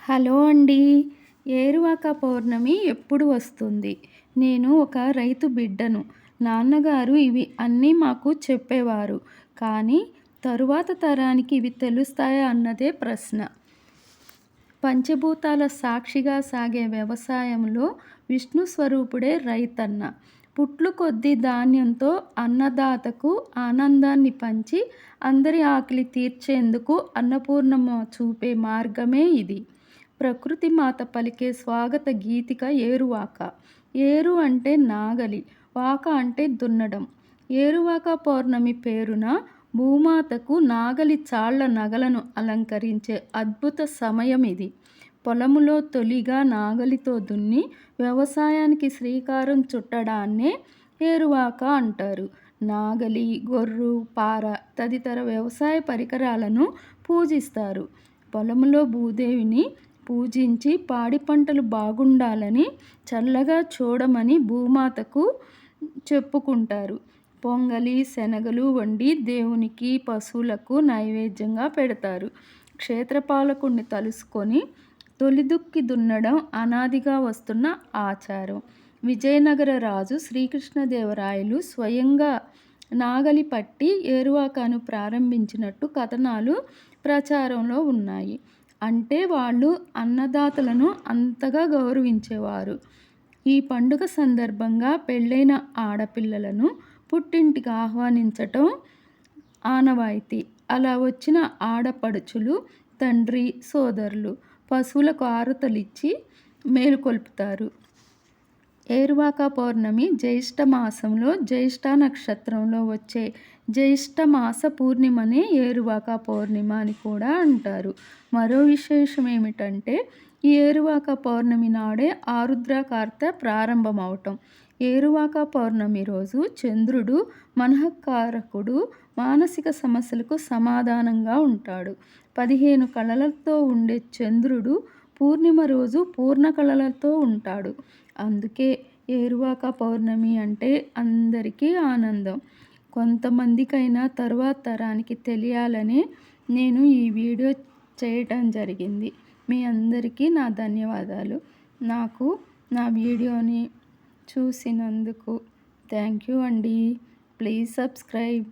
Hello అండి. ఏరువాక పౌర్ణమి ఎప్పుడు వస్తుంది? నేను ఒక రైతు బిడ్డను. నాన్నగారు ఇవి అన్నీ మాకు చెప్పేవారు. కానీ తరువాత తరానికి ఇవి తెలుస్తాయా అన్నదే ప్రశ్న. పంచభూతాల సాక్షిగా సాగే వ్యవసాయంలో విష్ణు స్వరూపుడే రైతన్న. పుట్లు కొద్దీ ధాన్యంతో అన్నదాతకు ఆనందాన్ని పంచి అందరి ఆకలి తీర్చేందుకు అన్నపూర్ణమ్మ చూపే మార్గమే ఇది. ప్రకృతి మాత పలికే స్వాగత గీతిక ఏరువాక. ఏరు అంటే నాగలి, వాక అంటే దున్నడం. ఏరువాక పౌర్ణమి పేరున భూమాతకు నాగలి చాళ్ల నగలను అలంకరించే అద్భుత సమయం ఇది. పొలములో తొలిగా నాగలితో దున్ని వ్యవసాయానికి శ్రీకారం చుట్టడాన్నే ఏరువాక అంటారు. నాగలి, గొర్రు, పార తదితర వ్యవసాయ పరికరాలను పూజిస్తారు. పొలంలో భూదేవిని పూజించి పాడి పంటలు బాగుండాలని, చల్లగా చూడమని భూమాతకు చెప్పుకుంటారు. పొంగలి, శనగలు వండి దేవునికి, పశువులకు నైవేద్యంగా పెడతారు. క్షేత్రపాలకుడిని తలుసుకొని తొలిదుక్కి దున్నడం అనాదిగా వస్తున్న ఆచారం. విజయనగర రాజు శ్రీకృష్ణదేవరాయలు స్వయంగా నాగలి పట్టి ఏరువాకను ప్రారంభించినట్టు కథనాలు ప్రచారంలో ఉన్నాయి. అంటే వాళ్ళు అన్నదాతలను అంతగా గౌరవించేవారు. ఈ పండుగ సందర్భంగా పెళ్ళైన ఆడపిల్లలను పుట్టింటికి ఆహ్వానించటం ఆనవాయితీ. అలా వచ్చిన ఆడపడుచులు తండ్రి, సోదరులు పశువులకు ఆరతులిచ్చి మేలుకొల్పుతారు. ఏరువాక పౌర్ణమి జ్యేష్ఠ మాసంలో జ్యేష్ఠ నక్షత్రంలో వచ్చే జ్యేష్ఠ మాస పూర్ణిమనే ఏరువాక పౌర్ణిమ అని కూడా అంటారు. మరో విశేషం ఏమిటంటే ఈ ఏరువాక పౌర్ణమి నాడే ఆరుద్ర కార్తె ప్రారంభమవటం. ఏరువాక పౌర్ణమి రోజు చంద్రుడు మనఃకారకుడు, మానసిక సమస్యలకు సమాధానంగా ఉంటాడు. 15 కళలతో ఉండే చంద్రుడు పూర్ణిమ రోజు పూర్ణ కళలతో ఉంటాడు. అందుకే ఏరువాక పౌర్ణమి అంటే అందరికీ ఆనందం. కొంతమందికైనా తరువాత తరానికి తెలియాలనే నేను ఈ వీడియో చేయటం జరిగింది. మీ అందరికీ నా ధన్యవాదాలు. నాకు నా వీడియోని చూసినందుకు థ్యాంక్ యూ అండి. Please subscribe.